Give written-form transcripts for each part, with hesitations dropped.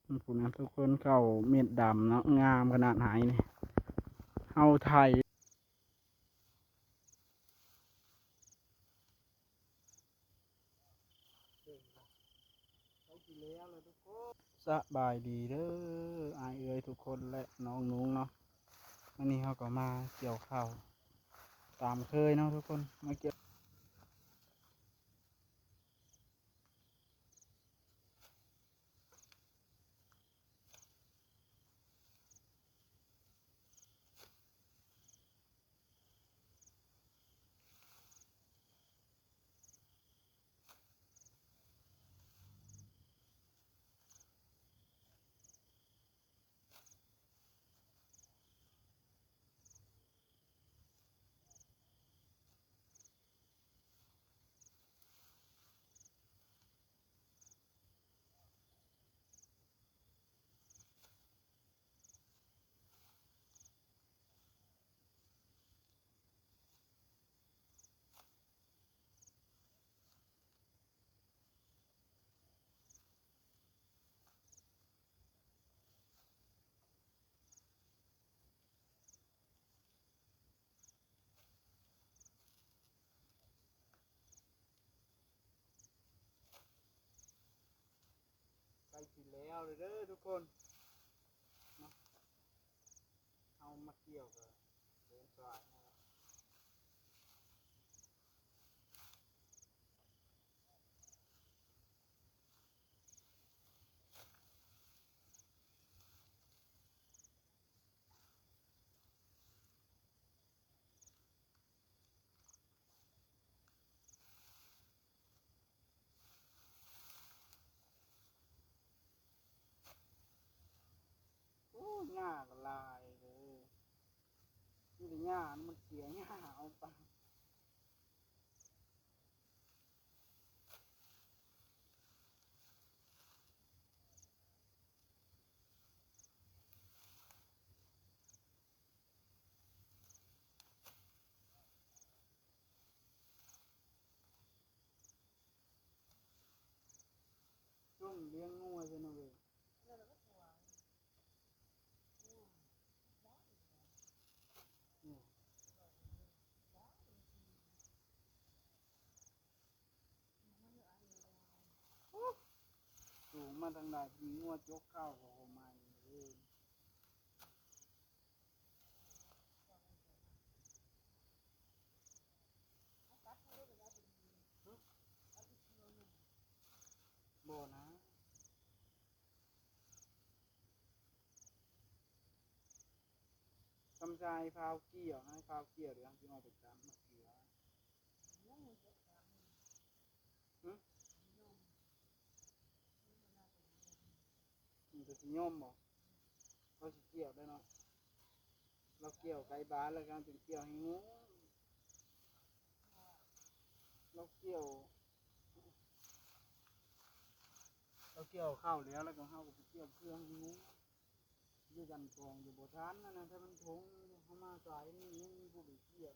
ผู้นั้นทุกคนเข้าเม็ดดำเนาะงามขนาดไหนนี่เอาไทยสบายดีเด้ออายเอ้ยทุกคนและน้องนุ้งเนาะวันนี้เขาก็มาเกี่ยวข้าวตามเคยเนาะทุกคนมาเกี่ยวไปกินแล้วเลยเด้อทุกคนเนาะเอามาเกี่ยวกับเดินสายนะครับโอ้หญ้าก็ลายเลยนี่แต่หญ้ามันเสียหญ้าเอาไปช่วงเลี้ยงงูใช่ไหมเว้ยสูงมาทางใดมีงวดยกเข้าของมันเลยบ่นะทำใจพาวเกี่ยวให้พาวเกี่ยวเดี๋ยวที่มาไปตามมาเกี่ยวมันจะสิย่อมบอกเขาสิเกี่ยวได้เนาะเราเกี่ยวไก่บ้านแล้วกันเป็นเกี่ยวให้งูเราเกี่ยวเราเกี่ยวข้าวแล้วแล้วก็เข้าไปเกี่ยวเครื่องให้งูอยู่กันกองอยู่บนทานนั่นนะถ้ามันทงเข้ามาสายนี่ยังมีผู้ไปเกี่ยว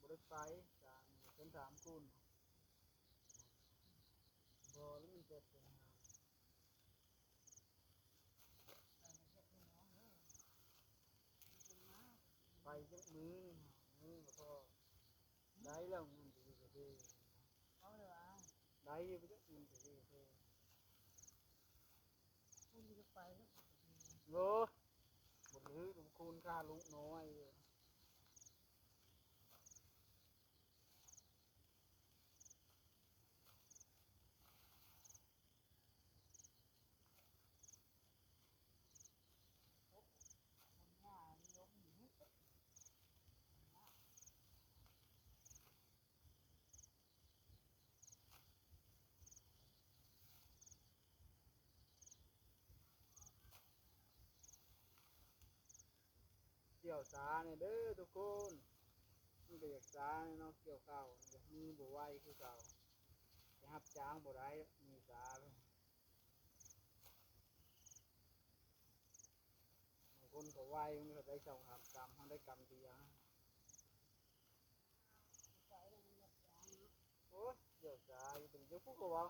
บริไฟจางเป็นสามคูณบอแล้วมันจะเป็นไฟจักมือนี่มือก็ได้แล้วมันจะอยู่กับที่ได้อยู่ไปจักมันจะอยู่กับที่โอ้บนรื้อลงคูณค่าลุกน้อย กี่ยวสาเนี่ยเด้อทุกคนมันก็อยากสาเนาะเกี่ยวข้าวมือบ่ไหวคือเก่าจะหับจ้างบ่ได้มีสาเลยบางคนก็ไหวมันก็ได้2 3 กรัมเขาได้กรัมเดียวโอ้เกี่ยวสาอยู่ถึงจะพูดก็ว่า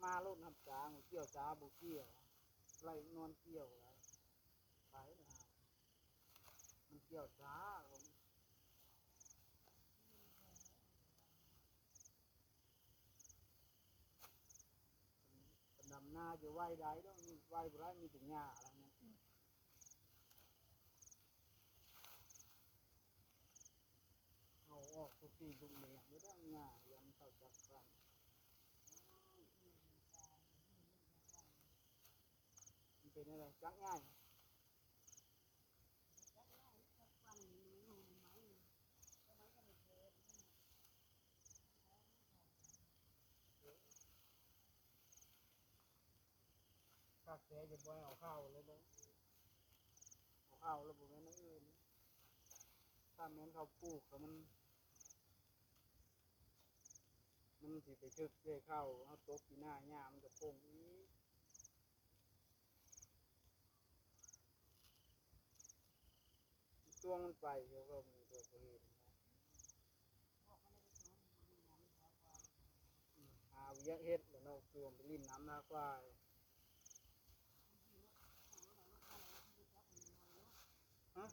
มาลดหับจ้างเกี่ยวสาบ่เกี่ยวไล่นอนเกี่ยวแล้วไปนะมันเกี่ยวสาดำหน้าจะไหวได้ต้องมีไหวบ่ได้มีแต่หญ้าอะไรเงี้ยเอาออกทุกทีทุกเมียไม่ได้หญ้ายังเข้าจับกันมันเป็นอะไรจักง่ายถ้าแกจะบ่เอาเข้าเลยบ่เอาเข้าแล้วบ่แม่นอื่นถ้าแม่นเขาปลูกแล้วมันสิไปชึกเจ้เข้าเอาตกที่หน้าหญ้ามันจะโป่งอีกตัวมันไปเขาก็มีตัวเห็นหาวิยะเฮ็ดแล้วเนาะตัวมันไปลิ้นน้ำหน้าควายฮะ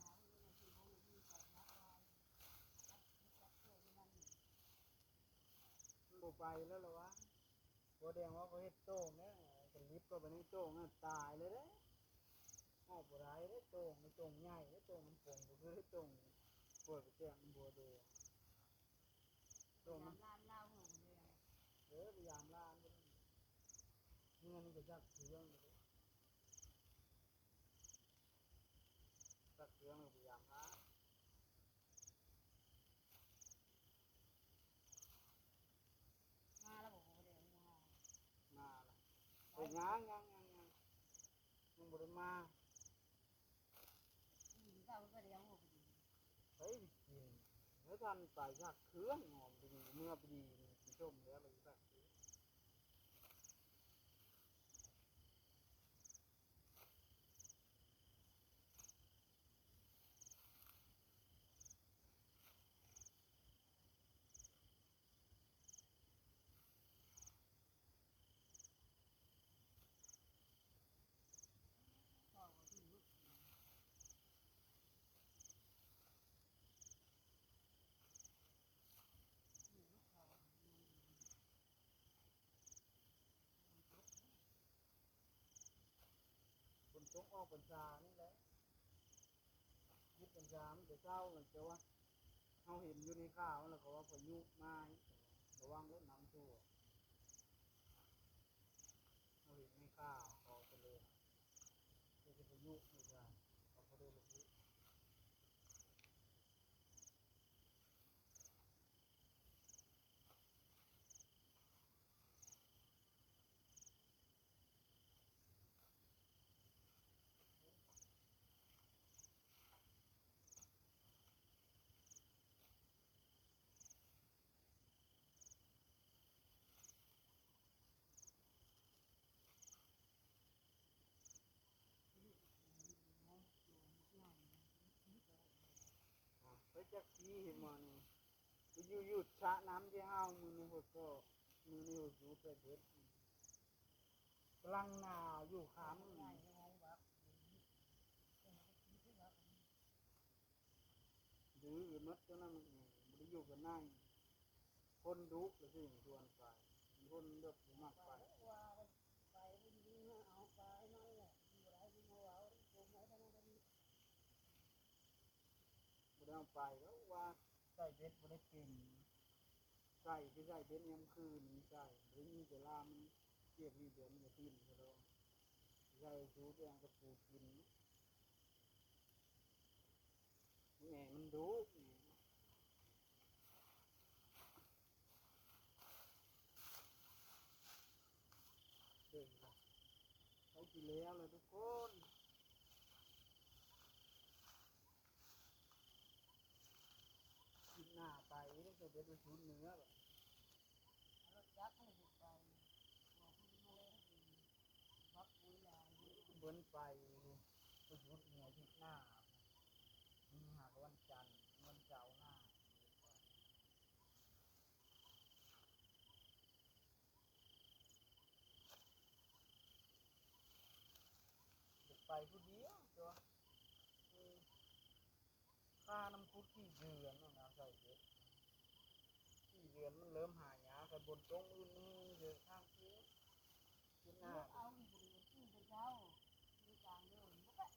มันบ่ไปแล้วเหรอวะบ่แดงว่าเขาเฮ็ดโต้งเนี่ยกันลิฟต์ก็ไปในโต้งน่ะตายเลยเด้ออกบ่ได้เด้โต้งมันโต้งใหญ่เด้โต้งมันโป่งบ่คือโต้งปวดไปแจ้งมันบัวโดโต้งมันพยายามล่ามันนี่มันก็จักเสืองจักเสืองพยายามล่ามาละไปยังมันบ่ได้มาเฮ้ยกินแล้วท่านไปจักเครื่องหอมดีเมื่อดีสิชมแล้วเลยจักคนตกออกปัญญานี่แหละยึดปัญญามันจะเศร้ามันจะว่าเขาเห็นอยู่ในข่าวแล้วก็ว่าพายุมาระวังรถน้ำท่วมเขาเห็นในข่าวออกไปเลยจะพายุไม่ใช่เขาก็เลยระบุไปจักทีเห็นมาเนี่ยไปอยู่ชะน้ำที่ห้าวมือในหัวก็มือในหัวสูไปเด็ดกำลังหนาวอยู่ขามดื้อมัดก็นั่นมันได้อยู่กันนั่งคนดุแล้วสิชวนไปคนเลือกมากไปไม่ได้เอาไปแล้วว่าใส่เบ็ดไม่ได้กินใส่ที่ใส่เบ็ดยามคืนใส่หรือมีแต่ลามเกี่ยวมีเดือนมีทิ้นก็ได้ใส่ชูไปยังกระปูกินแม่มันดุเก่งเขากินแล้วเลยทุกคน ฮ็ดไปทุนเนื้อแบบเบิ้นไปไปยุดหัวยุดหน้ามีหากวันจันทร์วันเสาร์หน้าไปผู้เดียวตัวค่าน้ำคุดที่เดือนนั่นนะใส่เด็ดที่เดือนมันเริ่มหายากันบนตรงอื่นนี่เยอะข้างเคียกินหน้าเอาบุญที่เป็นเจ้ามีกลางเดินมันบอก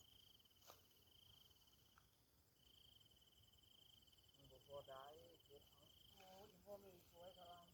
พอได้เก็บโอ้ยพอมีสวยกำลัง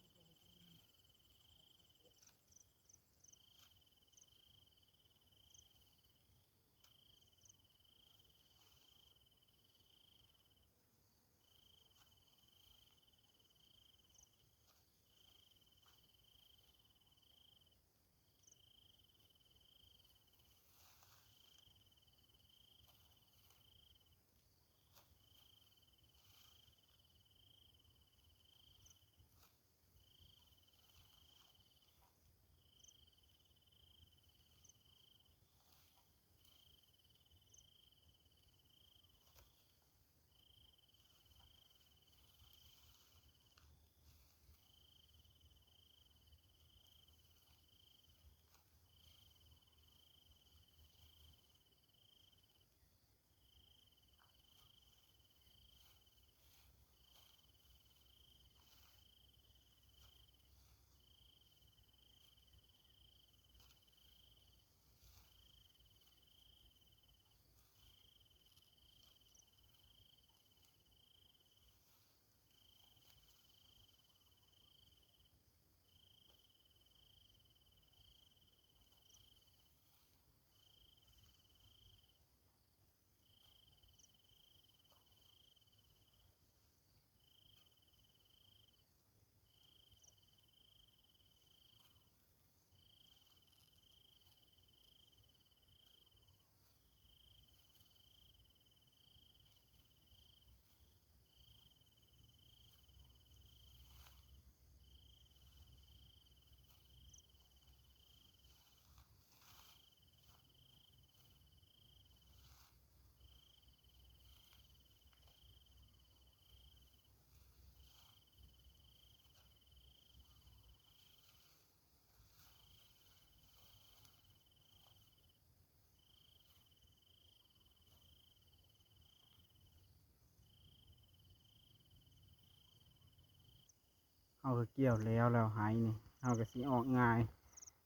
เอาเกี่ยวแล้วหายนี่เอากระสีออกง่าย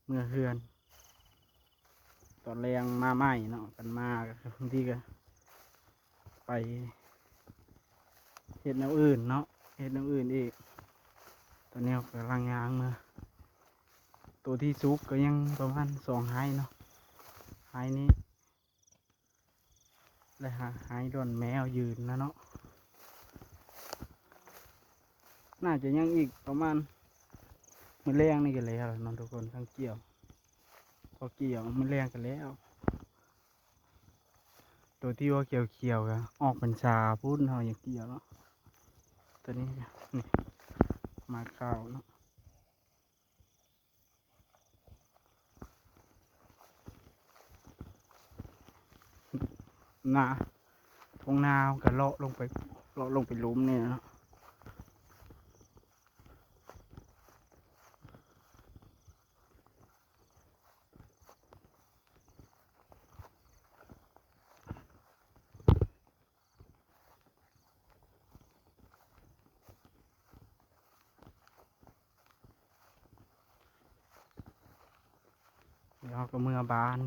เมื่อเฮือนตอนแรงมาใหม่เนาะกันมาบางทีก็ไปเห็ดแนวอื่นเนาะเห็ดแนวอื่นอีกตอนนี้กำลังยางมาตัวที่ซุกก็ยังประมาณ2 หายเนาะหายนี้เลยหายโดนแมวยืนนะเนาะน่าจะยังอีกประมาณมื้อแรงนี่กันแล้วนอนทุกคนทั้งเกี่ยวพอเกี่ยวมื้อแรงกันแล้วตัวที่ว่าเกี่ยวกันออกเป็นชาพูดเราอย่างเกี่ยวเนาะตัวนี้นี่มาข้าวเนาะนาทงนาวกับเลาะลงไปหลุมเนี่ยเนาะเดี๋ยวก็เมื่อบาน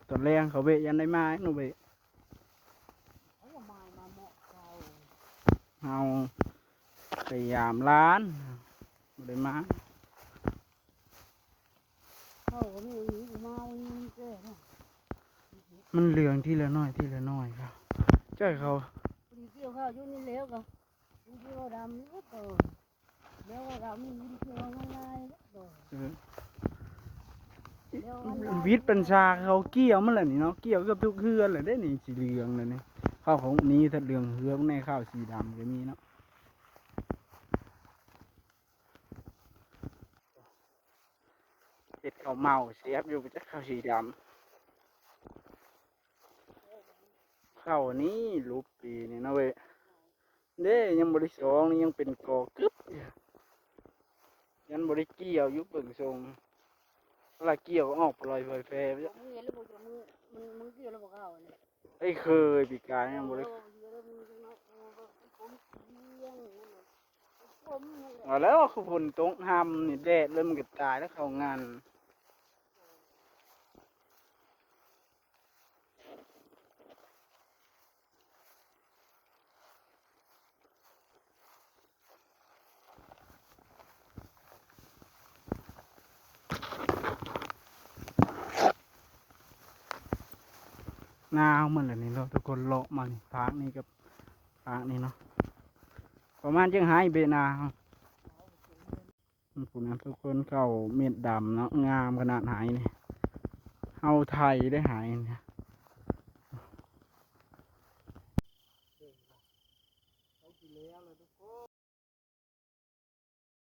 ตอนแรงเขาเบะยันได้ไม้หนูเบะเอาไปยามร้านได้มามันเหลืองทีละน้อยครับใช่เขาเกี่ยวข้าวยุ่นี่แล้วก็ยุ่ที่เราดำนี่ก็ต่อแล้วก็ดำนี่ยุ่ที่เราง่ายๆวิทย์ปัญชาเขาเกี่ยวมันแหละนี่เนาะเกี่ยวกับทุกเฮือนเลยได้นี่สีเหลืองเลยนี่ ข้าวของนี้ถ้าเหลืองเฮืองในข้าวสีดำก็มีเนาะเห็ดข้าวเมาเสียบอยู่จากข้าวสีดำข้าวนี้รูปปีนี่นะเว้ยเด้ยังบริสองนี่ยังเป็นกอกึบอยู่ยังบริเกี่ยวอยุบเบิ่งทรงเวลาเกี่ยวก็ออกปล่อยไฟแฟไปจ้ะ มึงเห็นแล้วบอกมึงเกี่ยวแล้วบอกเขาเนี่ย ไอ้เคยปีกายยังบริ เอาแล้วคือฝนตกห้ำนี่แดดเริ่มนก็ตายแล้วเข้างานหนาวเหมือนเลยนี่เราะทุกคนเลาะมานี่พากนี่กับพากนี่เนาะประมาณจังหายเบนาผมนะทุกคนเข้าเม็ดดำเนาะงามขนาดหายนี่เอาไทยได้หายเนี่ย